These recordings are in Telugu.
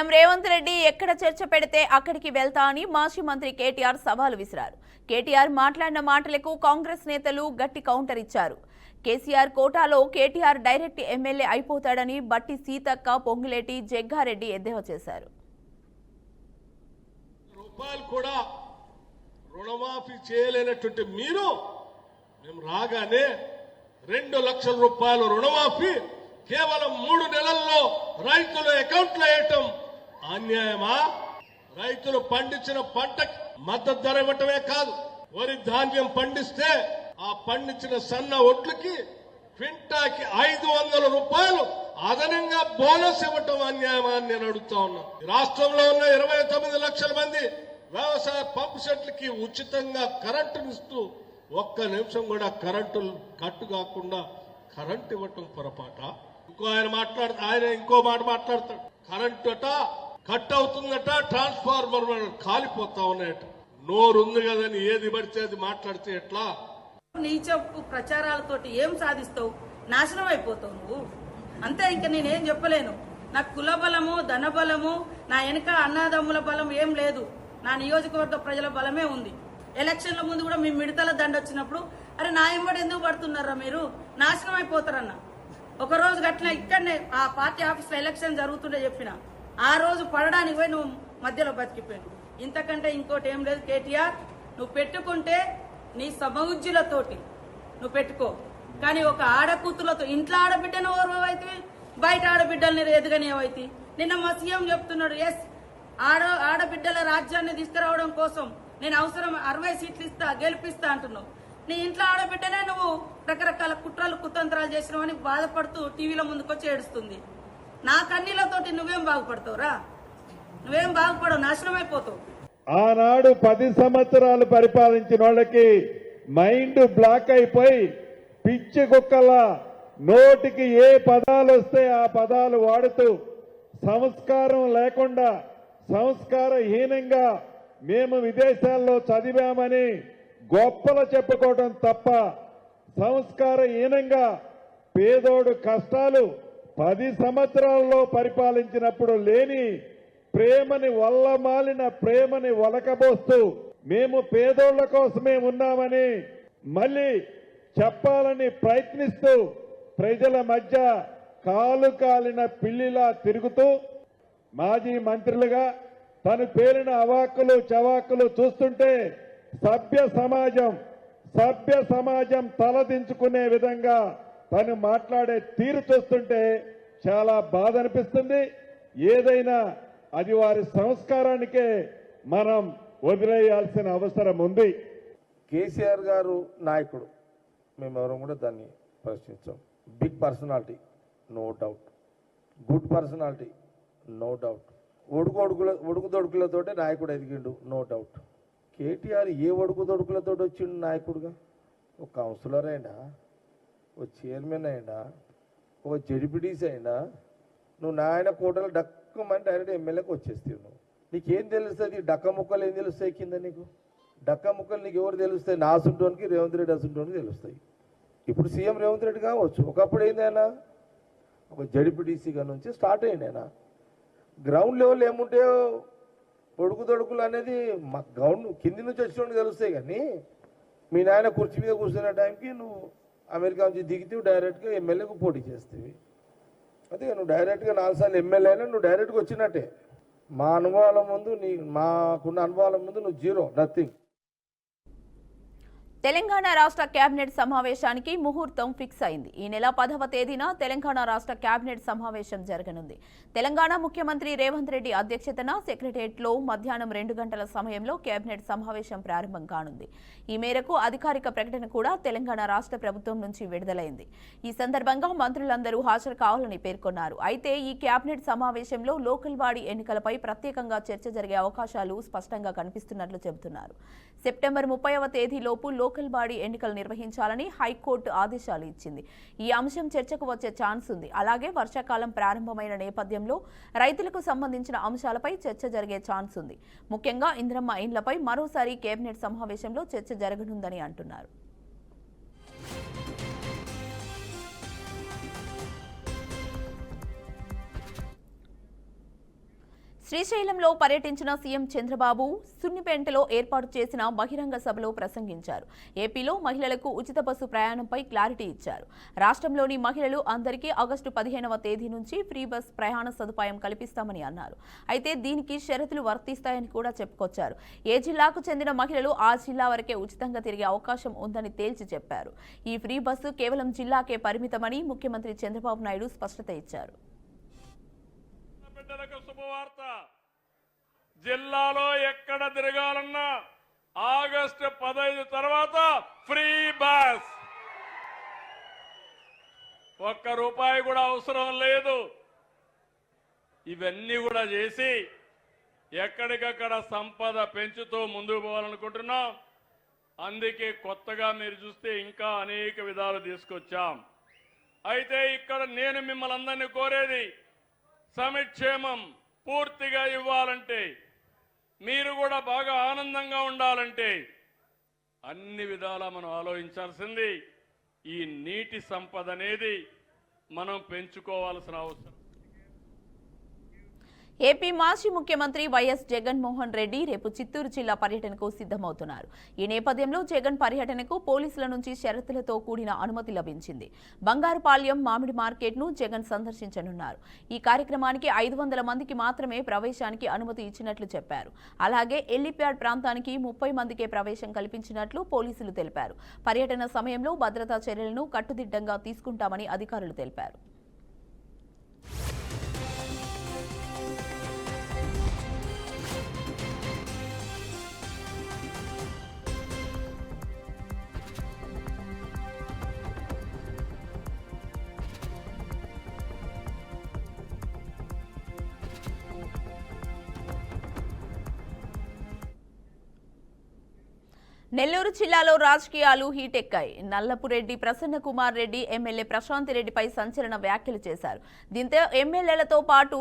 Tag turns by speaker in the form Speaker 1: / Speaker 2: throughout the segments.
Speaker 1: సీఎం రేవంత్ రెడ్డి ఎక్కడ చర్చ పెడితే అక్కడికి వెళ్తా అని మాజీ మంత్రి కేటీఆర్ సవాలు విసిరారు. కేటీఆర్ మాట్లాడిన మాటలకు కాంగ్రెస్ నేతలు గట్టి కౌంటర్ ఇచ్చారు. కేసీఆర్ కోటాలో కేటీఆర్ డైరెక్ట్ ఎమ్మెల్యే అయిపోతాడని బట్టి సీతక్క, పొంగులేటి, జగ్గారెడ్డి ఎద్దేవా చేశారు.
Speaker 2: రూపాయలు కూడా రుణమాఫీ చేయలేనటువంటి మీరు మేము రాగానే 2 లక్షల రూపాయలు రుణమాఫీ కేవలం 3 నెలల్లో రైతుల అకౌంట్లో వేయటం అన్యాయమా? రైతులు పండించిన పంటకి మద్దతు ధర ఇవ్వటమే కాదు, వరి ధాన్యం పండిస్తే ఆ పండించిన సన్న ఒడ్లకి క్వింటాకి 500 రూపాయలు అదనంగా బోనస్ ఇవ్వటం అన్యాయమా అని నేను అడుగుతా ఉన్నా. రాష్ట్రంలో ఉన్న 29 లక్షల మంది వ్యవసాయ పంపు సెట్లకి ఉచితంగా కరెంటునిస్తూ 1 నిమిషం కూడా కరెంటు కట్టు కాకుండా కరెంటు ఇవ్వటం పొరపాట? ఆయన ఇంకో మాట మాట్లాడతాడు. కరెంటు అట కట్ అవుతుందట, ట్రాన్స్ఫార్మర్ కాలిపోతా ఉన్నాయట. నోరుంది కదని ఏది పడితే అది మాట్లాడితే ఎట్లా?
Speaker 3: నీచపు ప్రచారాలతోటి ఏం సాధిస్తావు? నాశనం అయిపోతావు నువ్వు అంతే. ఇంకా నేనేం చెప్పలేను. నాకు కుల బలము, ధన బలము, నా వెనక అన్నదమ్ముల బలం ఏం లేదు. నా నియోజకవర్గ ప్రజల బలమే ఉంది. ఎలక్షన్ల ముందు కూడా మీ మిడతల దండ వచ్చినప్పుడు అరే నా ఎంబడి ఎందుకు పడుతున్నారా మీరు, నాశనం అయిపోతారన్న. ఒక రోజు గట్ల ఇక్కడనే ఆ పార్టీ ఆఫీస్ లో ఎలక్షన్ జరుగుతుండే చెప్పిన, ఆ రోజు పడడానికి పోయి నువ్వు మధ్యలో బతికిపోయావు. ఇంతకంటే ఇంకోటి ఏం లేదు. కేటీఆర్, నువ్వు పెట్టుకుంటే నీ సమౌజ్జులతోటి నువ్వు పెట్టుకో, కానీ ఒక ఆడకూతులతో ఇంట్లో ఆడబిడ్డను ఓర్వైతే బయట ఆడబిడ్డల్ని ఎదుగనివైతే. నిన్న మా సీఎం చెప్తున్నాడు, ఎస్ ఆడబిడ్డల రాజ్యాన్ని తీసుకురావడం కోసం నేను అవసరం 60 సీట్లు ఇస్తా, గెలిపిస్తా అంటున్నావు. నీ ఇంట్లో ఆడబిడ్డనే నువ్వు రకరకాల కుట్రలు కుతంత్రాలు చేసినావని బాధపడుతూ టీవీలో ముందుకొచ్చి ఏడుస్తుంది. నా కన్నీళ్లతోటి నువ్వేం బాగుపడతావురా? నువ్వేం బాగుపడవు, నాశనం అయిపోతావు.
Speaker 4: ఆనాడు 10 సంవత్సరాలు పరిపాలించిన వాళ్ళకి మైండ్ బ్లాక్ అయిపోయి పిచ్చి కుక్కల నోటికి ఏ పదాలు వస్తే ఆ పదాలు వాడుతూ సంస్కారం లేకుండా సంస్కారహీనంగా మేము విదేశాల్లో చదివామని గొప్పలు చెప్పుకోవడం తప్ప సంస్కారహీనంగా పేదోడు కష్టాలు 10 సంవత్సరాల్లో పరిపాలించినప్పుడు లేని ప్రేమని వల్లమాలిన ప్రేమని ఒలకబోస్తూ మేము పేదోళ్ల కోసమే ఉన్నామని మళ్ళీ చెప్పాలని ప్రయత్నిస్తూ ప్రజల మధ్య కాలు కాలిన పిల్లిలా తిరుగుతూ మాజీ మంత్రులుగా తను పేరిన అవాక్కులు చవాకులు చూస్తుంటే సభ్య సమాజం తలదించుకునే విధంగా తను మాట్లాడే తీరు చూస్తుంటే చాలా బాధ అనిపిస్తుంది. ఏదైనా అది వారి సంస్కారానికే మనం వదిలేయాల్సిన అవసరం ఉంది.
Speaker 5: కేసీఆర్ గారు నాయకుడు, మేమెవరం కూడా దాన్ని ప్రశ్నించాం. Big personality, no doubt. Good personality, no doubt. ఒడుకుదొడుకులతోటే నాయకుడు ఎదిగిండు, నో డౌట్. కేటీఆర్ ఏ ఒడుకుదొడుకులతో వచ్చిండు నాయకుడుగా? ఒక కౌన్సిలర్ అయినా, ఒక చైర్మన్ అయినా, ఒక జడ్పీటీసీ అయినా, నువ్వు నాయన కోటలు డక్కమని డైరెక్ట్ ఎమ్మెల్యేకి వచ్చేస్తావు. నువ్వు నీకేం తెలుస్తుంది? డక్క ముక్కలు ఏం తెలుస్తాయి కింద నీకు? డక్క ముక్కలు నీకు ఎవరు తెలుస్తాయి? నా అసుంటోనికి, రేవంత్ రెడ్డి అసుంటోనికి తెలుస్తాయి. ఇప్పుడు సీఎం రేవంత్ రెడ్డి కావచ్చు, ఒకప్పుడు ఏందైనా ఒక జడ్పీటీసీగా నుంచి స్టార్ట్ అయ్యింది. ఆయన గ్రౌండ్ లెవెల్ ఏముంటాయో ఒడుకుదొడుకులు అనేది మా గ్రౌండ్ కింది నుంచి వచ్చినోడికి తెలుస్తాయి. కానీ మీ నాయన కుర్చీ మీద కూర్చున్న టైంకి నువ్వు అమెరికా నుంచి దిగితే డైరెక్ట్గా ఎమ్మెల్యేకు పోటీ చేస్తేవి. అదే నువ్వు డైరెక్ట్గా 4 సార్లు ఎమ్మెల్యే అయినా నువ్వు డైరెక్ట్గా వచ్చినట్టే. మా అనుభవాల ముందు మాకున్న అనుభవాల ముందు నువ్వు జీరో, నథింగ్.
Speaker 1: తెలంగాణ రాష్ట్ర కేబినెట్ సమావేశానికి ముహూర్తం ఫిక్స్ అయింది. ఈ నెల 10వ తేదీన తెలంగాణ రాష్ట్ర కేబినెట్ సమావేశం జరగనుంది. తెలంగాణ ముఖ్యమంత్రి రేవంత్ రెడ్డి అధ్యక్షతన సెక్రటేరియట్లో మధ్యాహ్నం 2 గంటల సమయంలో కేబినెట్ సమావేశం ప్రారంభం కానుంది. ఈ మేరకు అధికారిక ప్రకటన కూడా తెలంగాణ రాష్ట్ర ప్రభుత్వం నుంచి విడుదలైంది. ఈ సందర్భంగా మంత్రులందరూ హాజరు కావాలని పేర్కొన్నారు. అయితే ఈ కేబినెట్ సమావేశంలో లోకల్ బాడీ ఎన్నికలపై ప్రత్యేకంగా చర్చ జరిగే అవకాశాలు స్పష్టంగా కనిపిస్తున్నట్లు చెబుతున్నారు. సెప్టెంబర్ 30వ తేదీలోపు లోకల్ బాడీ ఎన్నికలు నిర్వహించాలని హైకోర్టు ఆదేశాలు ఇచ్చింది. ఈ అంశం చర్చకు వచ్చే ఛాన్స్ ఉంది. అలాగే వర్షాకాలం ప్రారంభమైన నేపథ్యంలో రైతులకు సంబంధించిన అంశాలపై చర్చ జరిగే ఛాన్స్ ఉంది. ముఖ్యంగా ఇందిరమ్మ ఇండ్లపై మరోసారి కేబినెట్ సమావేశంలో చర్చ జరగనుందని అంటున్నారు. శ్రీశైలంలో పర్యటించిన సీఎం చంద్రబాబు సున్నిపేంటలో ఏర్పాటు చేసిన బహిరంగ సభలో ప్రసంగించారు. ఏపీలో మహిళలకు ఉచిత బస్సు ప్రయాణంపై క్లారిటీ ఇచ్చారు. రాష్ట్రంలోని మహిళలు అందరికీ ఆగస్టు 15వ తేదీ నుంచి ఫ్రీ బస్ ప్రయాణ సదుపాయం కల్పిస్తామని అన్నారు. అయితే దీనికి షరతులు వర్తిస్తాయని కూడా చెప్పుకొచ్చారు. ఏ జిల్లాకు చెందిన మహిళలు ఆ జిల్లా వరకే ఉచితంగా తిరిగే అవకాశం ఉందని తేల్చి చెప్పారు. ఈ ఫ్రీ బస్సు కేవలం జిల్లాకే పరిమితమని ముఖ్యమంత్రి చంద్రబాబు నాయుడు స్పష్టత ఇచ్చారు.
Speaker 6: శుభవార్త, జిల్లాలో ఎక్కడ తిరగాలన్నా ఆగస్టు 15 తర్వాత ఫ్రీ బస్, ₹1 కూడా అవసరం లేదు. ఇవన్నీ కూడా చేసి ఎక్కడికక్కడ సంపద పెంచుతూ ముందుకు పోవాలనుకుంటున్నాం. అందుకే కొత్తగా మీరు చూస్తే ఇంకా అనేక విధాలు తీసుకొచ్చాం. అయితే ఇక్కడ నేను మిమ్మల్ని అందరినీ కోరేది, సంక్షేమం పూర్తిగా ఇవ్వాలంటే, మీరు కూడా బాగా ఆనందంగా ఉండాలంటే అన్ని విధాలా మనం ఆలోచించాల్సింది ఈ నీటి సంపద అనేది మనం పెంచుకోవాల్సిన అవసరం.
Speaker 1: ఏపీ మాజీ ముఖ్యమంత్రి వైఎస్ జగన్మోహన్ రెడ్డి రేపు చిత్తూరు జిల్లా పర్యటనకు సిద్ధమవుతున్నారు. ఈ నేపథ్యంలో జగన్ పర్యటనకు పోలీసుల నుంచి షరతులతో కూడిన అనుమతి లభించింది. బంగారుపాళ్యం మామిడి మార్కెట్ను జగన్ సందర్శించనున్నారు. ఈ కార్యక్రమానికి 500 మందికి మాత్రమే ప్రవేశానికి అనుమతి ఇచ్చినట్లు చెప్పారు. అలాగే ఎల్లిప్యాడ్ ప్రాంతానికి 30 మందికే ప్రవేశం కల్పించినట్లు పోలీసులు తెలిపారు. పర్యటన సమయంలో భద్రతా చర్యలను కట్టుదిట్టంగా తీసుకుంటామని అధికారులు తెలిపారు. నెల్లూరు జిల్లాలో రాజకీయాలు హీటెక్కాయి. నల్లపురెడ్డి ప్రసన్న కుమార్ రెడ్డి ఎమ్మెల్యే ప్రశాంత్ రెడ్డిపై సంచలన వ్యాఖ్యలు చేశారు. దీంతో ఎమ్మెల్యేలతో పాటు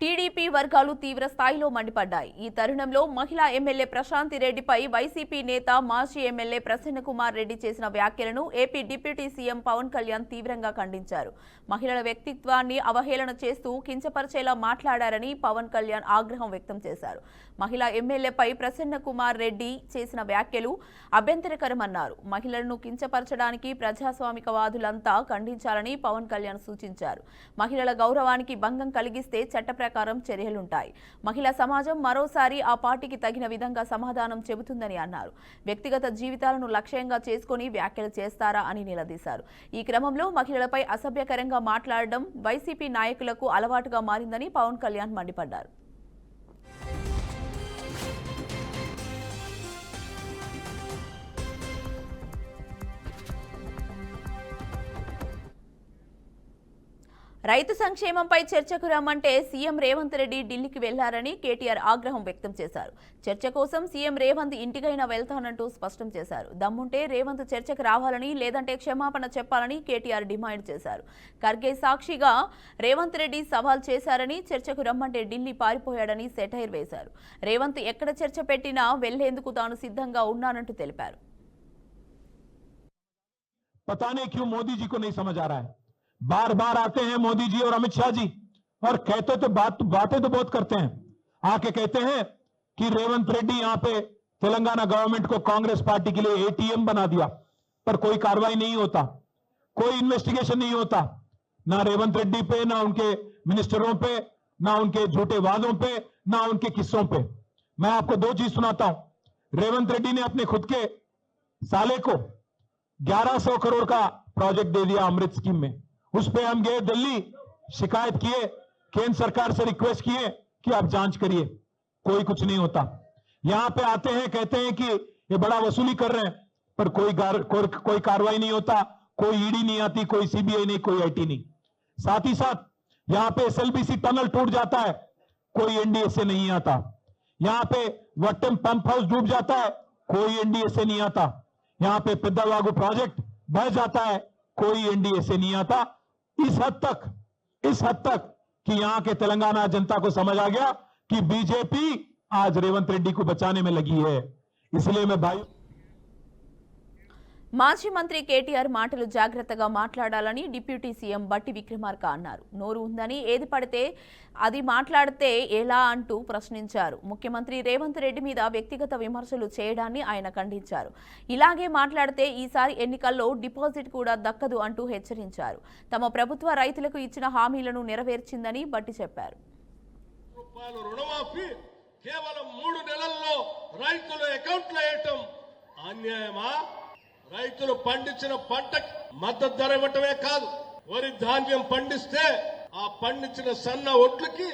Speaker 1: టీడీపీ వర్గాలు తీవ్ర స్థాయిలో మండిపడ్డాయి. ఈ తరుణంలో మహిళా ఎమ్మెల్యే ప్రశాంత్ రెడ్డిపై వైసీపీ నేత మాజీ ఎమ్మెల్యే ప్రసన్న కుమార్ రెడ్డి చేసిన వ్యాఖ్యలను AP deputy CM Pavan Kalyan తీవ్రంగా ఖండించారు. మహిళల వ్యక్తిత్వాన్ని అవహేళన చేస్తూ కించపరిచేలా మాట్లాడారని పవన్ కళ్యాణ్ ఆగ్రహం వ్యక్తం చేశారు. మహిళా ఎమ్మెల్యేపై ప్రసన్న కుమార్ రెడ్డి చేసిన వ్యాఖ్యలు అభ్యంతరకరమన్నారు. మహిళలను కించపరచడానికి ప్రజాస్వామికవాదులంతా ఖండించాలని పవన్ కళ్యాణ్ సూచించారు. మహిళల గౌరవానికి భంగం కలిగిస్తే చట్ట ప్రకారం చర్యలుంటాయి. మహిళా సమాజం మరోసారి ఆ పార్టీకి తగిన విధంగా సమాధానం చెబుతుందని అన్నారు. వ్యక్తిగత జీవితాలను లక్ష్యంగా చేసుకుని వ్యాఖ్యలు చేస్తారా అని నిలదీశారు. ఈ క్రమంలో మహిళలపై అసభ్యకరంగా మాట్లాడడం వైసీపీ నాయకులకు అలవాటుగా మారిందని పవన్ కళ్యాణ్ మండిపడ్డారు. రైతు సంక్షేమంపై చర్చకు రమ్మంటే సీఎం రేవంత్ రెడ్డి ఢిల్లీకి వెళ్లారని కేటీఆర్ ఆగ్రహం వ్యక్తం చేశారు. చర్చ కోసం సీఎం రేవంత్ ఇంటికైనా వెళ్తానంటూ స్పష్టం చేశారు. దమ్ముంటే రేవంత్ చర్చకు రావాలని, లేదంటే క్షమాపణ చెప్పాలని కేటీఆర్ డిమాండ్ చేశారు. ఖర్గే సాక్షిగా రేవంత్ రెడ్డి సవాల్ చేశారని, చర్చకు రమ్మంటే ఢిల్లీ పారిపోయాడని సెటైర్ వేశారు. రేవంత్ ఎక్కడ చర్చ పెట్టినా వెళ్లేందుకు తాను సిద్ధంగా ఉన్నానంటూ తెలిపారు.
Speaker 7: पता नहीं क्यों मोदी जी को नहीं समझ आ रहा है। बार बार आते हैं मोदी जी और अमित शाह जी और कहते तो बातें तो बहुत करते हैं। आके कहते हैं कि रेवंत रेड्डी यहां पे तेलंगाना गवर्नमेंट को कांग्रेस पार्टी के लिए एटीएम बना दिया, पर कोई कार्रवाई नहीं होता, कोई इन्वेस्टिगेशन नहीं होता, ना रेवंत रेड्डी पे, ना उनके मिनिस्टरों पे, ना उनके झूठे वादों पे, ना उनके किस्सों पे। मैं आपको 2 चीज सुनाता हूं। रेवंत रेड्डी ने अपने खुद के साले को 1100 करोड़ का प्रोजेक्ट दे दिया अमृत स्कीम में। उस पे हम गए दिल्ली, शिकायत किए, केंद्र सरकार से रिक्वेस्ट किए कि आप जांच करिए, कोई कुछ नहीं होता। यहां पे आते हैं, कहते हैं कि ये बड़ा वसूली कर रहे हैं, पर कोई कार्रवाई नहीं होता, कोई ईडी नहीं आती, कोई सीबीआई नहीं, कोई आईटी नहीं। साथ ही साथ यहां पे एसएलबीसी टनल टूट जाता है, कोई एनडीए से नहीं आता। यहां पे वट्टम पंप हाउस डूब जाता है, कोई एनडीए से नहीं आता। यहां पे पेद्दावागु प्रोजेक्ट बह जाता है, कोई एनडीए से नहीं आता। इस हद तक कि यहां के तेलंगाना जनता को समझ आ गया कि बीजेपी आज रेवंत रेड्डी को बचाने में लगी है। इसलिए मैं भाई
Speaker 1: మాజీ మంత్రి కేటీఆర్ మాటలు జాగ్రత్తగా మాట్లాడాలని డిప్యూటీ సీఎం బట్టి విక్రమార్క అన్నారు. నోరు ఉందని ఏది పడితే అది మాట్లాడితే ఎలా అంటూ ప్రశ్నించారు. ముఖ్యమంత్రి రేవంత్ రెడ్డి మీద వ్యక్తిగత విమర్శలు చేయడాన్ని ఆయన ఖండించారు. ఇలాగే మాట్లాడితే ఈసారి ఎన్నికల్లో డిపాజిట్ కూడా దక్కదు అంటూ హెచ్చరించారు. తమ ప్రభుత్వ రైతులకు ఇచ్చిన హామీలను నెరవేర్చిందని బట్టి చెప్పారు.
Speaker 2: రుణమాఫీ కేవలం 3 నెలల్లో రైతుల అకౌంట్లో వేయటం అన్యాయమా? రైతులు పండించిన పంటకి మద్దతు ధర ఇవ్వటమే కాదు, వరి ధాన్యం పండిస్తే ఆ పండించిన సన్న ఒట్లకి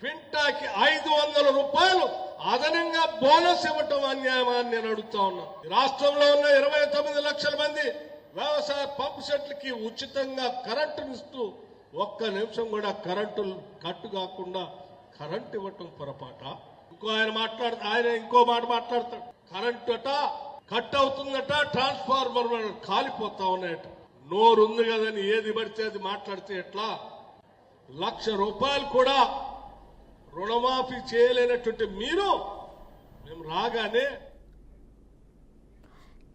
Speaker 2: క్వింటాకి 500 రూపాయలు అదనంగా బోనస్ ఇవ్వటం అన్యాయమా అని నేను అడుగుతా ఉన్నా. రాష్ట్రంలో ఉన్న 29 లక్షల మంది వ్యవసాయ పంపు సెట్లకి ఉచితంగా కరెంటునిస్తూ ఒక్క నిమిషం కూడా కరెంటు కట్టు కాకుండా కరెంటు ఇవ్వటం పొరపాట? ఆయన ఇంకో మాట మాట్లాడతాడు. కరెంటు అట కట్ అవుతుందట, ట్రాన్స్ఫార్మర్ కాలిపోతా ఉన్నాయట. నోరు ఉంది కదని ఏది పడితే అది మాట్లాడితే ఎట్లా? 1,00,000 రూపాయలు కూడా రుణమాఫీ చేయలేనటువంటి మీరు మేము రాగానే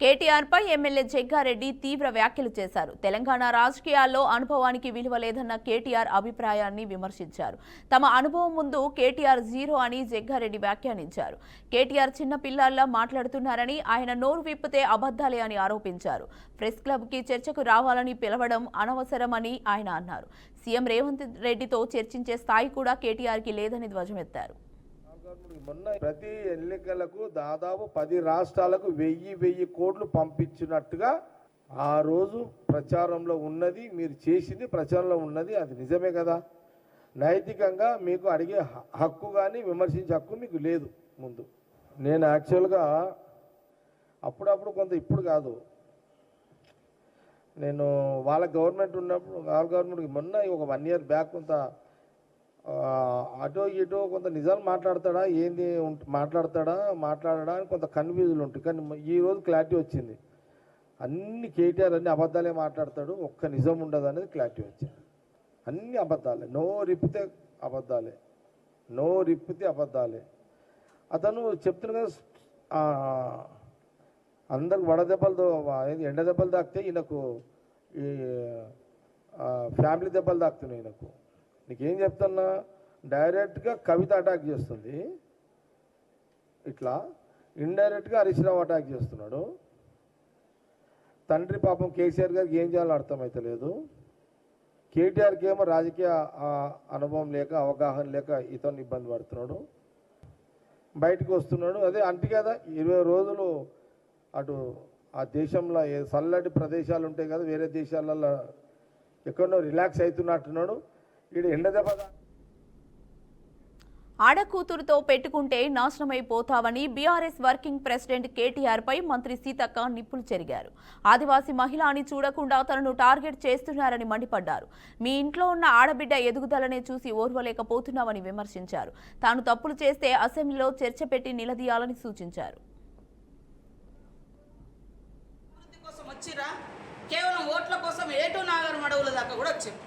Speaker 1: కేటీఆర్ పై ఎమ్మెల్యే జగ్గారెడ్డి తీవ్ర వ్యాఖ్యలు చేశారు. తెలంగాణ రాజకీయాల్లో అనుభవానికి విలువ లేదన్న కేటీఆర్ అభిప్రాయాన్ని విమర్శించారు. తమ అనుభవం ముందు కేటీఆర్ జీరో అని జగ్గారెడ్డి వ్యాఖ్యానించారు. కేటీఆర్ చిన్న పిల్లల్లా మాట్లాడుతున్నారని, ఆయన నోరు విప్పితే అబద్దాలే అని ఆరోపించారు. ప్రెస్ క్లబ్ కి చర్చకు రావాలని పిలవడం అనవసరమని ఆయన అన్నారు. సీఎం రేవంత్ రెడ్డితో చర్చించే స్థాయి కూడా కేటీఆర్ కి లేదని ధ్వజమెత్తారు.
Speaker 5: మొన్న ప్రతి ఎన్నికలకు దాదాపు 10 రాష్ట్రాలకు 1000 కోట్లు పంపించినట్టుగా ఆ రోజు ప్రచారంలో ఉన్నది, మీరు చేసింది ప్రచారంలో ఉన్నది, అది నిజమే కదా. నైతికంగా మీకు అడిగే హక్కు కానీ విమర్శించే హక్కు మీకు లేదు. ముందు నేను యాక్చువల్గా అప్పుడప్పుడు కొంత, ఇప్పుడు కాదు, నేను వాళ్ళ గవర్నమెంట్ ఉన్నప్పుడు, వాళ్ళ గవర్నమెంట్కి మొన్న ఒక 1 year బ్యాక్ కొంత అటో ఇటో కొంత నిజాలు మాట్లాడతాడా ఏంది మాట్లాడడా అని కొంత కన్ఫ్యూజన్లు ఉంటాయి. కానీ ఈరోజు క్లారిటీ వచ్చింది. అన్ని కేటీఆర్ అన్ని అబద్ధాలే మాట్లాడతాడు, ఒక్క నిజం ఉండదు అనేది క్లారిటీ వచ్చింది. అన్ని అబద్ధాలే, నోరిప్పితే అబద్ధాలే. అతను చెప్తున్నా కదా, అందరికి వడదెబ్బలతో ఎండ దెబ్బలు తాకితే ఈయనకు ఈ ఫ్యామిలీ దెబ్బలు తాకుతున్నాయి. ఈయనకు నీకేం చెప్తున్నా, డైరెక్ట్గా కవిత అటాక్ చేస్తుంది, ఇట్లా ఇండైరెక్ట్గా హరీష్ రావు అటాక్ చేస్తున్నాడు. తండ్రి పాపం కేసీఆర్ గారికి ఏం చేయాలో అర్థమవుతలేదు. కేటీఆర్కి ఏమో రాజకీయ అనుభవం లేక, అవగాహన లేక ఇతను ఇబ్బంది పడుతున్నాడు. బయటకు వస్తున్నాడు, అదే అంతే కదా, 20 రోజులు అటు ఆ దేశంలో చల్లటి ప్రదేశాలు ఉంటాయి కదా, వేరే దేశాలలో ఎక్కడో రిలాక్స్ అవుతున్నట్టున్నాడు.
Speaker 1: ఆడకూతురుతో పెట్టుకుంటే నాశనమైపోతావని బీఆర్ఎస్ వర్కింగ్ ప్రెసిడెంట్ కేటీఆర్ పై మంత్రి సీతక్క నిప్పులు చెరిగారు. ఆదివాసీ మహిళ అని చూడకుండా తనను టార్గెట్ చేస్తున్నారని మండిపడ్డారు. మీ ఇంట్లో ఉన్న ఆడబిడ్డ ఎదుగుదలనే చూసి ఓర్వలేకపోతున్నామని విమర్శించారు. తాను తప్పులు చేస్తే అసెంబ్లీలో చర్చ పెట్టి నిలదీయాలని సూచించారు.
Speaker 3: కేవలం ఓట్ల కోసం ఏటూ నాగర్ మడవుల దాకా కూడా వచ్చారు.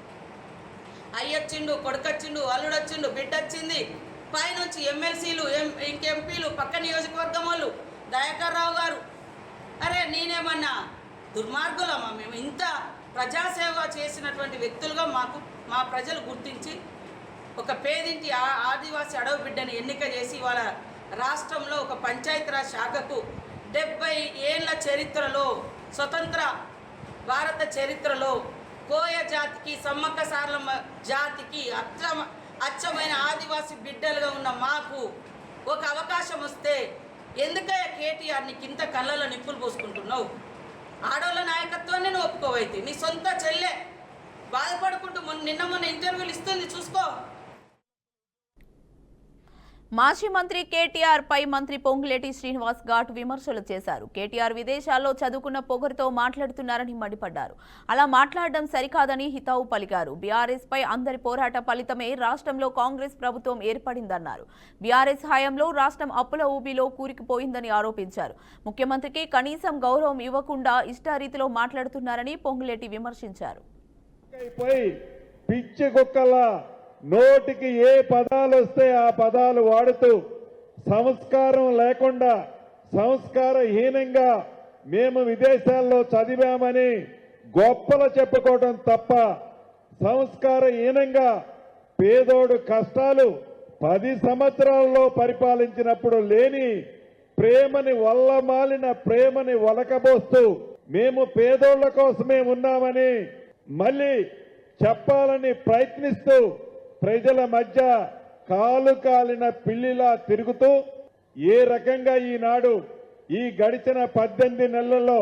Speaker 3: అయ్యొచ్చిండు, కొడుకొచ్చిండు, అల్లుడొచ్చిండు, బిడ్డొచ్చింది, పైనుంచి ఎమ్మెల్సీలు, ఇంకెంపీలు, పక్క నియోజకవర్గం వాళ్ళు, దయాకర్ రావు గారు. అరే నేనేమన్నా దుర్మార్గులమా? మేము ఇంత ప్రజాసేవ చేసినటువంటి వ్యక్తులుగా మా ప్రజలు గుర్తించి ఒక పేదింటి ఆదివాసీ అడవి బిడ్డని ఎన్నిక చేసి వాళ్ళ రాష్ట్రంలో ఒక పంచాయతీరాజ్ శాఖకు 70 ఏళ్ల చరిత్రలో, స్వతంత్ర భారత చరిత్రలో కోయ జాతికి, సమ్మక్క సారలమ్మ జాతికి అచ్చమైన ఆదివాసీ బిడ్డలుగా ఉన్న మాకు ఒక అవకాశం వస్తే ఎందుకయ్యా కేటీఆర్ నీకు ఇంత కళ్ళలో నిప్పులు పోసుకుంటున్నావు? ఆడోళ్ళ నాయకత్వాన్ని నువ్వు ఒప్పుకోవైతే నీ సొంత చెల్లె బాధపడుకుంటూ మొన్న ఇంటర్వ్యూలు ఇస్తుంది, చూసుకో.
Speaker 1: మాజీ మంత్రి కేటీఆర్ పై మంత్రి పొంగులేటి శ్రీనివాస్ ఘాటు విమర్శలు చేశారు. కేటీఆర్ విదేశాల్లో చదువుకున్న పొగరుతో మాట్లాడుతున్నారని మండిపడ్డారు. అలా మాట్లాడడం సరికాదని హితావు పలికారు. బీఆర్ఎస్ పై అందరి పోరాట ఫలితమే రాష్ట్రంలో కాంగ్రెస్ ప్రభుత్వం ఏర్పడిందన్నారు. బీఆర్ఎస్ హయాంలో రాష్ట్రం అప్పుల ఊబిలో కూరుకుపోయిందని ఆరోపించారు. ముఖ్యమంత్రికి కనీసం గౌరవం ఇవ్వకుండా ఇష్టారీతిలో మాట్లాడుతున్నారని పొంగులేటి విమర్శించారు.
Speaker 4: నోటికి ఏ పదాలు వస్తే ఆ పదాలు వాడుతూ సంస్కారం లేకుండా, సంస్కారహీనంగా మేము విదేశాల్లో చదివామని గొప్పలు చెప్పుకోవడం తప్ప సంస్కారహీనంగా పేదోడు కష్టాలు 10 సంవత్సరాల్లో పరిపాలించినప్పుడు లేని ప్రేమని వల్లమాలిన ప్రేమని ఒలకబోస్తూ మేము పేదోళ్ల కోసమే ఉన్నామని మళ్ళీ చెప్పాలని ప్రయత్నిస్తూ ప్రజల మధ్య కాలు కాలిన పిల్లిలా తిరుగుతూ ఏ రకంగా ఈనాడు ఈ గడిచిన 18 నెలల్లో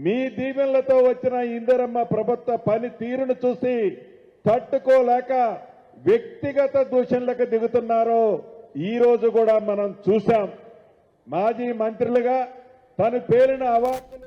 Speaker 4: మీ దీవెనలతో వచ్చిన ఇందిరమ్మ ప్రభుత్వ పని తీరును చూసి తట్టుకోలేక వ్యక్తిగత దూషణలకు దిగుతున్నారో ఈ రోజు కూడా మనం చూశాం. మాజీ మంత్రులుగా తను పేరిన అవార్డులు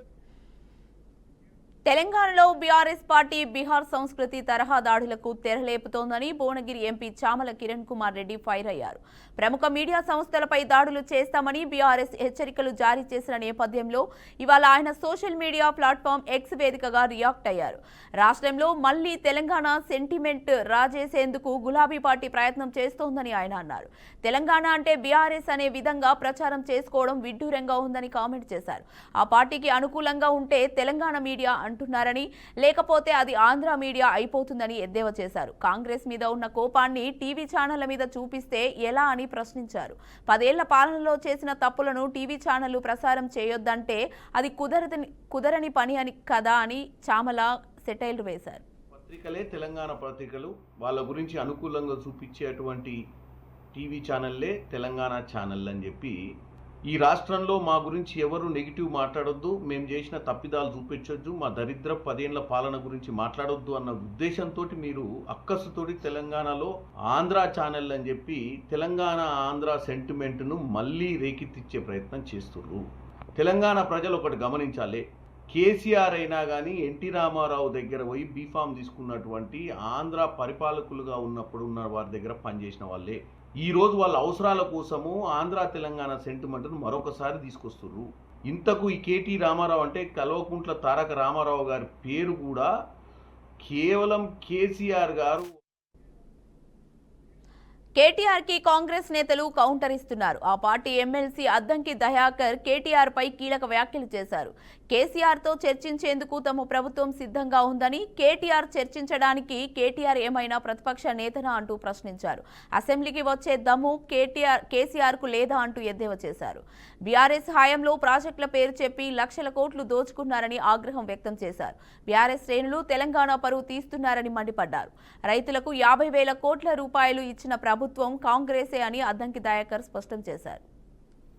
Speaker 1: తెలంగాణలో బీఆర్ఎస్ పార్టీ బీహార్ సంస్కృతి తరహా దాడులకు తెరలేపుతోందని భువనగిరి ఎంపీ చామల కిరణ్ కుమార్ రెడ్డి ఫైర్ అయ్యారు. ప్రముఖ మీడియా సంస్థలపై దాడులు చేస్తామని బీఆర్ఎస్ హెచ్చరికలు జారీ చేసిన నేపథ్యంలో ఇవాళ ఆయన సోషల్ మీడియా ప్లాట్ఫామ్ ఎక్స్ వేదికగా రియాక్ట్ అయ్యారు. రాష్ట్రంలో మళ్లీ తెలంగాణ సెంటిమెంట్ రాజేసేందుకు గులాబీ పార్టీ ప్రయత్నం చేస్తోందని ఆయన అన్నారు. తెలంగాణ అంటే బీఆర్ఎస్ అనే విధంగా ప్రచారం చేసుకోవడం విడ్డూరంగా ఉందని కామెంట్ చేశారు. ఆ పార్టీకి అనుకూలంగా ఉంటే తెలంగాణ మీడియా అంటున్నారని, లేకపోతే అది ఆంధ్ర మీడియా అయిపోతుందని ఎద్దేవా చేశారు. కాంగ్రెస్ మీద ఉన్న కోపాన్ని టీవీ ఛానళ్ల మీద చూపిస్తే ఎలా అని ప్రశ్నించారు. 10 ఏళ్ల పాలనలో చేసిన తప్పులను టీవీ ఛానళ్లు ప్రసారం చేయొద్దంటే అది కుదరని పని అని కదా అని చామల సెటైల్ వేశారు.
Speaker 8: పత్రికలే తెలంగాణ పత్రికలు, వాళ్ళ గురించి అనుకూలంగా చూపించేటువంటి టీవీ ఛానళ్లే తెలంగాణ ఛానల్ అని చెప్పి ఈ రాష్ట్రంలో మా గురించి ఎవరు నెగిటివ్ మాట్లాడొద్దు, మేము చేసిన తప్పిదాలు చూపించొద్దు, మా దరిద్ర 10 ఏళ్ల పాలన గురించి మాట్లాడొద్దు అన్న ఉద్దేశంతో మీరు అక్కసుతోటి తెలంగాణలో ఆంధ్ర ఛానల్ అని చెప్పి తెలంగాణ ఆంధ్ర సెంటిమెంట్ను మళ్ళీ రేకెత్తిచ్చే ప్రయత్నం చేస్తున్నారు. తెలంగాణ ప్రజలు ఒకటి గమనించాలి, కేసీఆర్ అయినా కానీ ఎన్టీ రామారావు దగ్గర పోయి బీఫామ్ తీసుకున్నటువంటి ఆంధ్ర పరిపాలకులుగా ఉన్నప్పుడు ఉన్న వారి దగ్గర పనిచేసిన వాళ్ళే ఈ రోజు వాళ్ళ అవసరాల కోసము ఆంధ్ర తెలంగాణ సెంటిమెంట్ను మరొకసారి తీసుకొస్తున్నారు. ఇంతకు ఈ కేటీ రామారావు అంటే కల్వకుంట్ల తారక రామారావు గారి పేరు కూడా కేవలం కేసీఆర్ గారు.
Speaker 1: కేటీఆర్ కి కాంగ్రెస్ నేతలు కౌంటర్ ఇస్తున్నారు. ఆ పార్టీ ఎమ్మెల్సీ అద్దంకి దయాకర్ కేటీఆర్ పై కీలక వ్యాఖ్యలు చేశారు. కేసీఆర్ తో చర్చించేందుకు తమ ప్రభుత్వం సిద్ధంగా ఉందని, కేటీఆర్ చర్చించడానికి కేటీఆర్ ఏమైనా ప్రతిపక్ష నేతనా అంటూ ప్రశ్నించారు. అసెంబ్లీకి వచ్చే దమ్ము కేసీఆర్ కు లేదా అంటూ ఎద్దేవా చేశారు. బీఆర్ఎస్ హయాంలో ప్రాజెక్టుల పేరు చెప్పి లక్షల కోట్లు దోచుకున్నారని ఆగ్రహం వ్యక్తం చేశారు. బీఆర్ఎస్ శ్రేణులు తెలంగాణ పరువు తీస్తున్నారని మండిపడ్డారు. రైతులకు 50,000 కోట్ల రూపాయలు ఇచ్చిన ప్రభుత్వం కాంగ్రెసే అని అద్దంకి దయాకర్ స్పష్టం చేశారు.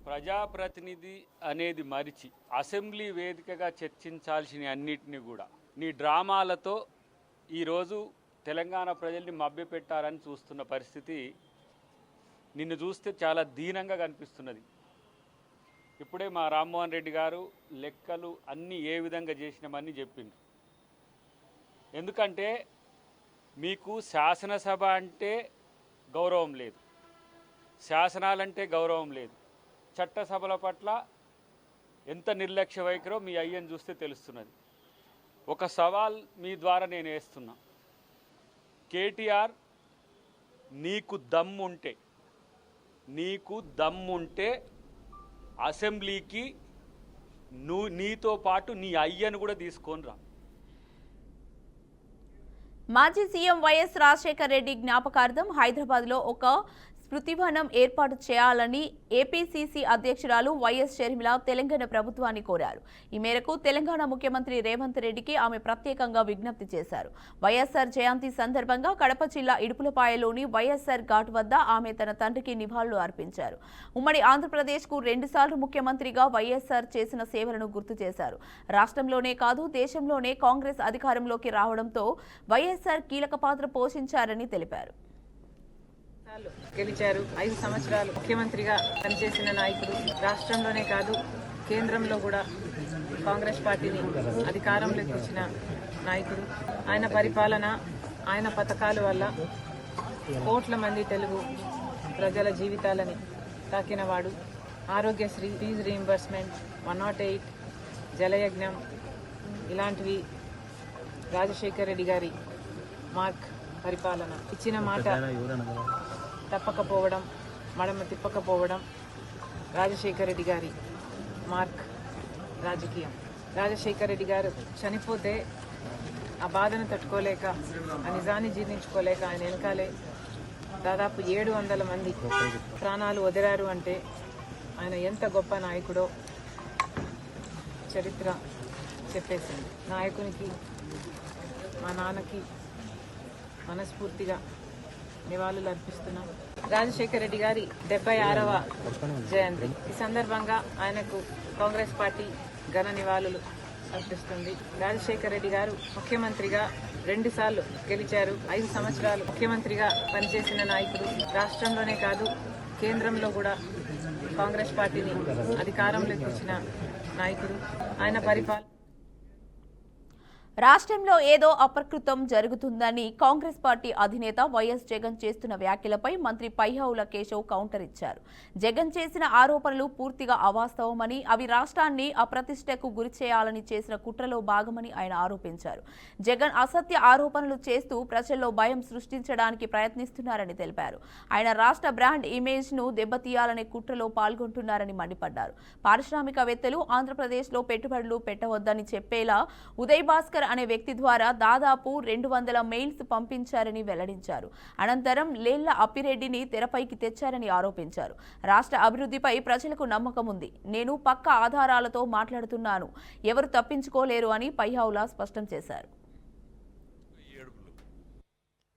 Speaker 6: ప్రజాప్రతినిధి అనేది మరిచి అసెంబ్లీ వేదికగా చర్చించాల్సిన అన్నిటినీ కూడా నీ డ్రామాలతో ఈరోజు తెలంగాణ ప్రజల్ని మభ్యపెట్టారని చూస్తున్న పరిస్థితి నిన్ను చూస్తే చాలా దీనంగా కనిపిస్తున్నది. ఇప్పుడే మా రామ్మోహన్ రెడ్డి గారు లెక్కలు అన్నీ ఏ విధంగా చేసినామని చెప్పిండ్రు. ఎందుకంటే మీకు శాసనసభ అంటే గౌరవం లేదు, శాసనాలంటే గౌరవం లేదు, చట్టసభల పట్ల ఎంత నిర్లక్ష్య వైఖరో మీ అయ్యని చూస్తే తెలుస్తున్నది. ఒక సవాల్ మీ ద్వారా నేను వేస్తున్నా, కేటీఆర్ నీకు దమ్ముంటే అసెంబ్లీకి నీతో పాటు నీ అయ్యను కూడా తీసుకొని రా.
Speaker 1: మాజీ సీఎం వైఎస్ రాజశేఖర రెడ్డి జ్ఞాపకార్థం హైదరాబాద్లో ఒక స్మృతివనం ఏర్పాటు చేయాలని ఏపీసీసీ అధ్యక్షురాలు వైఎస్ షర్మిల తెలంగాణ ప్రభుత్వాన్ని కోరారు. ఈ మేరకు తెలంగాణ ముఖ్యమంత్రి రేవంత్ రెడ్డికి ఆమె ప్రత్యేకంగా విజ్ఞప్తి చేశారు. వైఎస్ఆర్ జయంతి సందర్భంగా కడప జిల్లా ఇడుపులపాయలోని వైఎస్ఆర్ ఘాట్ వద్ద ఆమె తన తండ్రికి నివాళులు అర్పించారు. ఉమ్మడి ఆంధ్రప్రదేశ్కు 2 సార్లు ముఖ్యమంత్రిగా వైఎస్ఆర్ చేసిన సేవలను గుర్తు చేశారు. రాష్ట్రంలోనే కాదు దేశంలోనే కాంగ్రెస్ అధికారంలోకి రావడంతో వైఎస్ఆర్ కీలక పాత్ర పోషించారని తెలిపారు.
Speaker 9: గెలిచారు. 5 సంవత్సరాలు ముఖ్యమంత్రిగా పనిచేసిన నాయకుడు, రాష్ట్రంలోనే కాదు కేంద్రంలో కూడా కాంగ్రెస్ పార్టీని అధికారంలోకి వచ్చిన నాయకుడు. ఆయన పరిపాలన, ఆయన పథకాల వల్ల కోట్ల మంది తెలుగు ప్రజల జీవితాలని తాకినవాడు. ఆరోగ్యశ్రీ, ఫీజు రీయింబర్స్మెంట్, 108, జలయజ్ఞం ఇలాంటివి రాజశేఖర రెడ్డి గారి మార్క్ పరిపాలన. ఇచ్చిన మాట తప్పకపోవడం, మడమ తిప్పకపోవడం రాజశేఖర రెడ్డి గారి మార్క్ రాజకీయం. రాజశేఖర రెడ్డి గారు చనిపోతే ఆ బాధను తట్టుకోలేక ఆ నిజాన్ని జీర్ణించుకోలేక ఆయన వెనకాలే దాదాపు 700 మంది ప్రాణాలు వదిలారు అంటే ఆయన ఎంత గొప్ప నాయకుడో చరిత్ర చెప్పేసింది. నాయకునికి మా నాన్నకి మనస్ఫూర్తిగా నివాళులు అర్పిస్తున్నాం. రాజశేఖర రెడ్డి గారి 76వ జయంతి ఈ సందర్భంగా ఆయనకు కాంగ్రెస్ పార్టీ ఘన నివాళులు అర్పిస్తుంది. రాజశేఖర రెడ్డి గారు ముఖ్యమంత్రిగా 2 సార్లు గెలిచారు. 5 సంవత్సరాలు ముఖ్యమంత్రిగా పనిచేసిన నాయకుడు. రాష్ట్రంలోనే కాదు కేంద్రంలో కూడా కాంగ్రెస్ పార్టీని అధికారంలోకి వచ్చిన నాయకుడు. ఆయన పరిపాలన
Speaker 1: రాష్ట్రంలో ఏదో అప్రకృతం జరుగుతుందని కాంగ్రెస్ పార్టీ అధినేత వైఎస్ జగన్ చేస్తున్న వ్యాఖ్యలపై మంత్రి పయ్యావుల కేశవ్ కౌంటర్ ఇచ్చారు. జగన్ చేసిన ఆరోపణలు పూర్తిగా అవాస్తవమని, అవి రాష్ట్రాన్ని అప్రతిష్టకు గురిచేయాలని చేసిన కుట్రలో భాగమని ఆయన ఆరోపించారు. జగన్ అసత్య ఆరోపణలు చేస్తూ ప్రజల్లో భయం సృష్టించడానికి ప్రయత్నిస్తున్నారని తెలిపారు. ఆయన రాష్ట్ర బ్రాండ్ ఇమేజ్ ను దెబ్బతీయాలనే కుట్రలో పాల్గొంటున్నారని మండిపడ్డారు. పారిశ్రామికవేత్తలు ఆంధ్రప్రదేశ్లో పెట్టుబడులు పెట్టవద్దని చెప్పేలా ఉదయ్ భాస్కర్ అనే వ్యక్తి ద్వారా దాదాపు 200 మెయిల్స్ పంపించారని వెల్లడించారు. అనంతరం లేళ్ల అప్పిరెడ్డిని తెరపైకి తెచ్చారని ఆరోపించారు. రాష్ట్ర అభివృద్ధిపై ప్రజలకు నమ్మకం ఉంది. నేను పక్కా ఆధారాలతో మాట్లాడుతున్నాను. ఎవరు తప్పించుకోలేరు అని పయ్యావుల స్పష్టం చేశారు.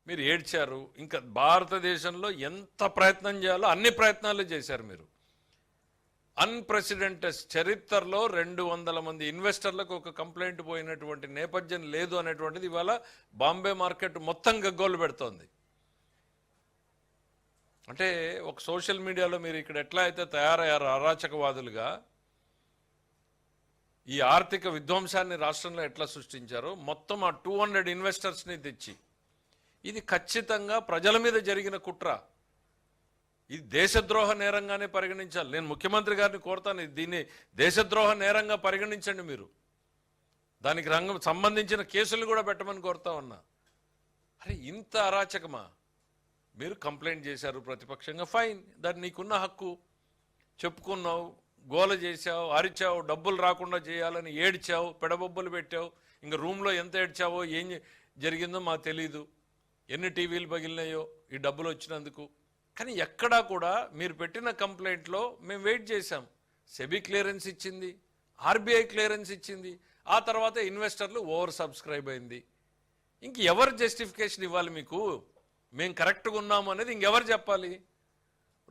Speaker 10: మీరు ఏడ్చారు. ఇంకా భారతదేశంలో ఎంత ప్రయత్నం చేయాలో అన్ని ప్రయత్నాలు చేశారు. మీరు అన్ప్రెసిడెంటెడ్ చరిత్రలో 200 మంది ఇన్వెస్టర్లకు ఒక కంప్లైంట్ పోయినటువంటి నేపథ్యం లేదు అనేటువంటిది ఇవాళ బాంబే మార్కెట్ మొత్తం గగ్గోలు పెడుతోంది. అంటే ఒక సోషల్ మీడియాలో మీరు ఇక్కడ ఎట్లా అయితే తయారయ్యారు అరాచకవాదులుగా, ఈ ఆర్థిక విధ్వంసాన్ని రాష్ట్రంలో ఎట్లా సృష్టించారో మొత్తం ఆ 200 ఇన్వెస్టర్స్ని తెచ్చి, ఇది ఖచ్చితంగా ప్రజల మీద జరిగిన కుట్ర. ఇది దేశద్రోహ నేరంగానే పరిగణించాలి. నేను ముఖ్యమంత్రి గారిని కోరుతాను, దీన్ని దేశద్రోహ నేరంగా పరిగణించండి. మీరు దానికి సంబంధించిన కేసులు కూడా పెట్టమని కోరుతా ఉన్నా. అరే ఇంత అరాచకమా? మీరు కంప్లైంట్ చేశారు ప్రతిపక్షంగా, ఫైన్, దాన్ని నీకున్న హక్కు. చెప్పుకున్నావు, గోల చేశావు, అరిచావు, డబ్బులు రాకుండా చేయాలని ఏడ్చావు, పెడబొబ్బులు పెట్టావు. ఇంకా రూమ్లో ఎంత ఏడ్చావో ఏం జరిగిందో మాకు తెలీదు. ఎన్ని టీవీలు పగిలినాయో ఈ డబ్బులు వచ్చినందుకు. కానీ ఎక్కడా కూడా మీరు పెట్టిన కంప్లైంట్లో మేము వెయిట్ చేశాం. సెబీ క్లియరెన్స్ ఇచ్చింది, ఆర్బీఐ క్లియరెన్స్ ఇచ్చింది, ఆ తర్వాత ఇన్వెస్టర్లు ఓవర్ సబ్స్క్రైబ్ అయింది. ఇంక ఎవరు జస్టిఫికేషన్ ఇవ్వాలి మీకు? మేము కరెక్ట్గా ఉన్నాము అనేది ఇంకెవరు చెప్పాలి?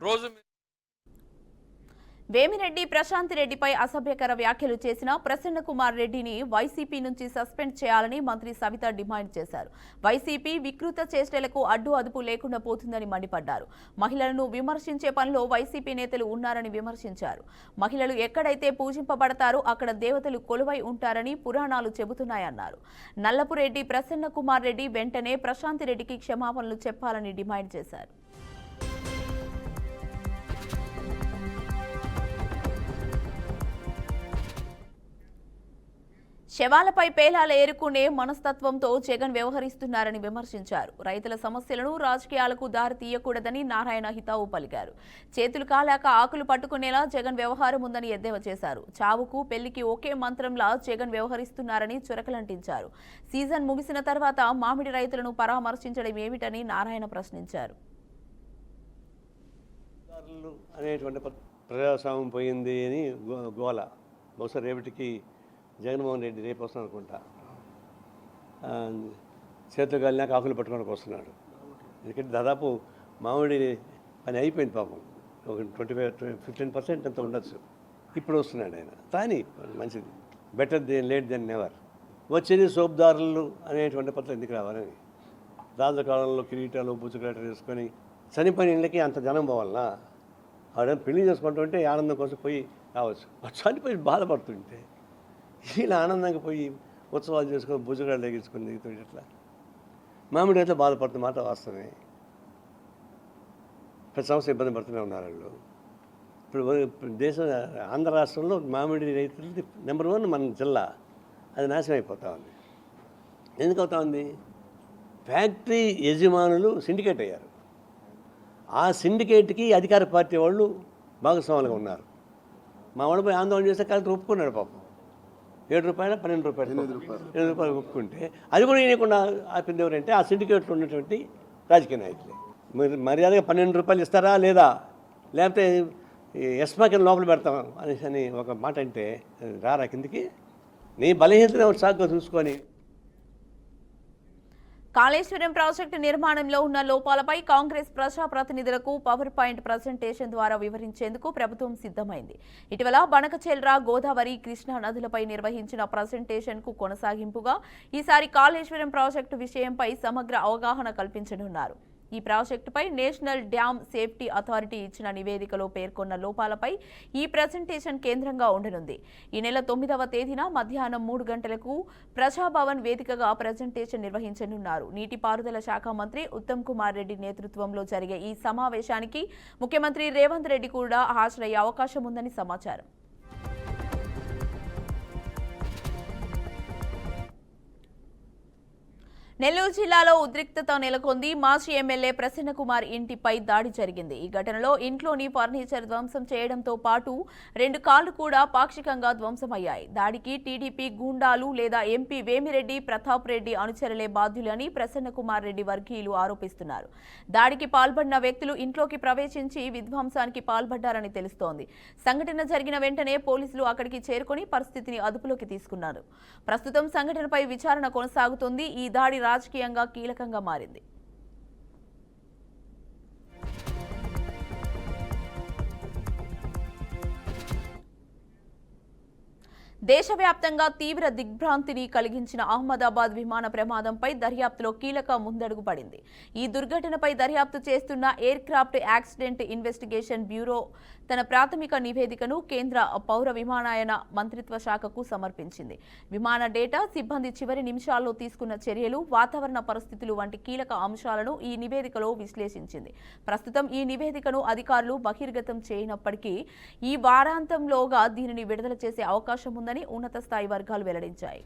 Speaker 10: రోజు
Speaker 1: వేమిరెడ్డి ప్రశాంత్ రెడ్డిపై అసభ్యకర వ్యాఖ్యలు చేసిన ప్రసన్న కుమార్ రెడ్డిని వైసీపీ నుంచి సస్పెండ్ చేయాలని మంత్రి సవిత డిమాండ్ చేశారు. వైసీపీ వికృత చేష్టలకు అడ్డు అదుపు లేకుండా పోతుందని మండిపడ్డారు. మహిళలను విమర్శించే పనిలో వైసీపీ నేతలు ఉన్నారని విమర్శించారు. మహిళలు ఎక్కడైతే పూజింపబడతారో అక్కడ దేవతలు కొలువై ఉంటారని పురాణాలు చెబుతున్నాయన్నారు. నల్లపురెడ్డి ప్రసన్న కుమార్ రెడ్డి వెంటనే ప్రశాంత్ రెడ్డికి క్షమాపణలు చెప్పాలని డిమాండ్ చేశారు. శవాలపై పేలాల ఏరుకునే మనస్తత్వంతో జగన్ వ్యవహరిస్తున్నారని విమర్శించారు. రైతుల సమస్యలను రాజకీయాలకు దారి తీయకూడదని నారాయణ హితావు పలికారు. చేతులు కాలాక ఆకులు పట్టుకునేలా జగన్ వ్యవహారం ఉందని ఎద్దేవా చేశారు. చావుకు పెళ్లికి ఒకే మంత్రంలా జగన్ వ్యవహరిస్తున్నారని చురకలంటించారు. సీజన్ ముగిసిన తర్వాత మామిడి రైతులను పరామర్శించడం ఏమిటని నారాయణ ప్రశ్నించారు.
Speaker 11: అనేటువంటి ప్రజాస్వామ్యం పోయింది అని గోల. బహుశా రేపటికి జగన్మోహన్ రెడ్డి రేపు వస్తున్నాను అనుకుంటా. చేతులు కాలినాక ఆకులు పట్టుకోవడానికి వస్తున్నాడు. ఎందుకంటే దాదాపు మామిడి పని అయిపోయింది పాపం. ఒక 15% అంత ఉండొచ్చు. ఇప్పుడు వస్తున్నాడు ఆయన. కానీ మంచిది, better than late than never. వచ్చేది సోప్దారులు అనేటువంటి పద్ధతి ఎందుకు రావాలని, రాజకాలంలో కిరీటాలు బుచ్చుకరాటలు వేసుకొని చనిపోయిన ఇళ్ళకి అంత జనం పోవాలన్నా? ఆవిడ పెళ్లి చేసుకుంటుంటే ఆనందం కోసం పోయి రావచ్చు. చనిపోయి బాధపడుతుంటే వీళ్ళ ఆనందంగా పోయి ఉత్సవాలు చేసుకొని భుజగాళ్ళు ఎగించుకొని దిగుతుంటే ఎట్లా? మామిడి అయితే బాధపడుతున్న మాట వాస్తవమే. ప్రతి సంవత్సరం ఇబ్బంది పడుతూనే ఉన్నారు వాళ్ళు. ఇప్పుడు దేశం ఆంధ్ర రాష్ట్రంలో మామిడి రైతులది నెంబర్ 1 మన జిల్లా. అది నాశనం అయిపోతూ ఉంది. ఎందుకు అవుతా ఉంది? ఫ్యాక్టరీ యజమానులు సిండికేట్ అయ్యారు. ఆ సిండికేట్కి అధికార పార్టీ వాళ్ళు భాగస్వాములుగా ఉన్నారు. మా వాడు పోయి ఆందోళన చేస్తే కలెక్టర్ ఒప్పుకున్నాడు పాపం. రూపాయలు 12 రూపాయలు 8 రూపాయలు ఒప్పుకుంటే అది కూడా ఇవ్వకుండా ఆపింది ఎవరంటే ఆ సిండికేట్లో ఉన్నటువంటి రాజకీయ నాయకులే. మీరు మర్యాదగా 12 రూపాయలు ఇస్తారా లేదా, లేకపోతే ఎస్మాకి లోపల పెడతాం అని ఒక మాట అంటే రారా కిందికి. నీ బలహీనతను సాగుగా చూసుకొని.
Speaker 1: కాళేశ్వరం ప్రాజెక్టు నిర్మాణంలో ఉన్న లోపాలపై కాంగ్రెస్ ప్రజాప్రతినిధులకు పవర్ పాయింట్ ప్రజెంటేషన్ ద్వారా వివరించేందుకు ప్రభుత్వం సిద్ధమైంది. ఇటీవల బనకచెర్ల, గోదావరి, కృష్ణా నదులపై నిర్వహించిన ప్రజెంటేషన్ కు కొనసాగింపుగా ఈసారి కాళేశ్వరం ప్రాజెక్టు విషయంపై సమగ్ర అవగాహన కల్పించనున్నారు. ఈ ప్రాజెక్టుపై నేషనల్ డ్యామ్ సేఫ్టీ అథారిటీ ఇచ్చిన నివేదికలో పేర్కొన్న లోపాలపై ఈ ప్రెజెంటేషన్ కేంద్రంగా ఉండనుంది. ఈ నెల 9వ తేదీన మధ్యాహ్నం 3 గంటలకు ప్రజాభవన్ వేదికగా ప్రెజెంటేషన్ నిర్వహించనున్నారు. నీటిపారుదల శాఖ మంత్రి ఉత్తమ్ కుమార్ రెడ్డి నేతృత్వంలో జరిగే ఈ సమావేశానికి ముఖ్యమంత్రి రేవంత్ రెడ్డి కూడా హాజరయ్యే అవకాశం ఉందని సమాచారం. నెల్లూరు జిల్లాలో ఉద్రిక్తత నెలకొంది. మాజీ ఎమ్మెల్యే ప్రసన్న కుమార్ ఇంటిపై దాడి జరిగింది. ఈ ఘటనలో ఇంట్లోని ఫర్నిచర్ ధ్వంసం చేయడంతో పాటు 2 కార్లు కూడా పాక్షికంగా ధ్వంసమయ్యాయి. దాడికి టీడీపీ గూండాలు లేదా ఎంపీ వేమిరెడ్డి ప్రతాప్ రెడ్డి అనుచరులే బాధ్యులని ప్రసన్న కుమార్ రెడ్డి వర్గీయులు ఆరోపిస్తున్నారు. దాడికి పాల్పడిన వ్యక్తులు ఇంట్లోకి ప్రవేశించి విధ్వంసానికి పాల్పడ్డారని తెలుస్తోంది. సంఘటన జరిగిన వెంటనే పోలీసులు అక్కడికి చేరుకుని పరిస్థితిని అదుపులోకి తీసుకున్నారు. ప్రస్తుతం సంఘటనపై విచారణ కొనసాగుతోంది. ఈ దాడి రాజకీయంగా కీలకంగా మారింది. దేశవ్యాప్తంగా తీవ్ర దిగ్భ్రాంతిని కలిగించిన అహ్మదాబాద్ విమాన ప్రమాదంపై దర్యాప్తులో కీలక ముందడుగు పడింది. ఈ దుర్ఘటనపై దర్యాప్తు చేస్తున్న air craft accident investigation bureau తన ప్రాథమిక నివేదికను కేంద్ర పౌర విమానయాన మంత్రిత్వ శాఖకు సమర్పించింది. విమాన డేటా, సిబ్బంది చివరి నిమిషాల్లో తీసుకున్న చర్యలు, వాతావరణ పరిస్థితులు వంటి కీలక అంశాలను ఈ నివేదికలో విశ్లేషించింది. ప్రస్తుతం ఈ నివేదికను అధికారులు బహిర్గతం చేయనప్పటికీ ఈ వారాంతంలోగా దీనిని విడుదల చేసే అవకాశం ఉందని ఉన్నత స్థాయి వర్గాలు వెల్లడించాయి.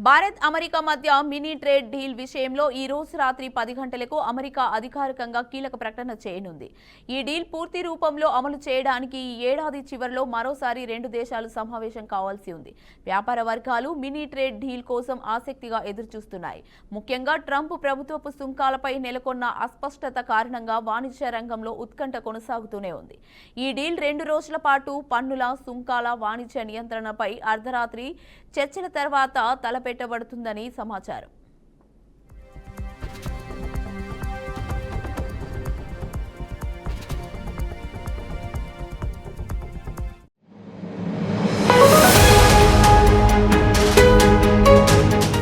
Speaker 1: భారత్ అమెరికా మధ్య మినీ ట్రేడ్ డీల్ విషయంలో ఈ రోజు రాత్రి 10 గంటలకు అమెరికా అధికారికంగా కీలక ప్రకటన చేయనుంది. ఈ డీల్ పూర్తి రూపంలో అమలు చేయడానికి ఈ ఏడాది చివరిలో మరోసారి 2 దేశాలు సమావేశం కావాల్సి ఉంది. వ్యాపార వర్గాలు మినీ ట్రేడ్ డీల్ కోసం ఆసక్తిగా ఎదురుచూస్తున్నాయి. ముఖ్యంగా ట్రంప్ ప్రభుత్వపు సుంకాలపై నెలకొన్న అస్పష్టత కారణంగా వాణిజ్య రంగంలో ఉత్కంఠ కొనసాగుతూనే ఉంది. ఈ డీల్ 2 రోజుల పాటు పన్నుల, సుంకాల, వాణిజ్య నియంత్రణపై అర్ధరాత్రి చర్చల తర్వాత తలపెట్టబడుతుందని సమాచారం.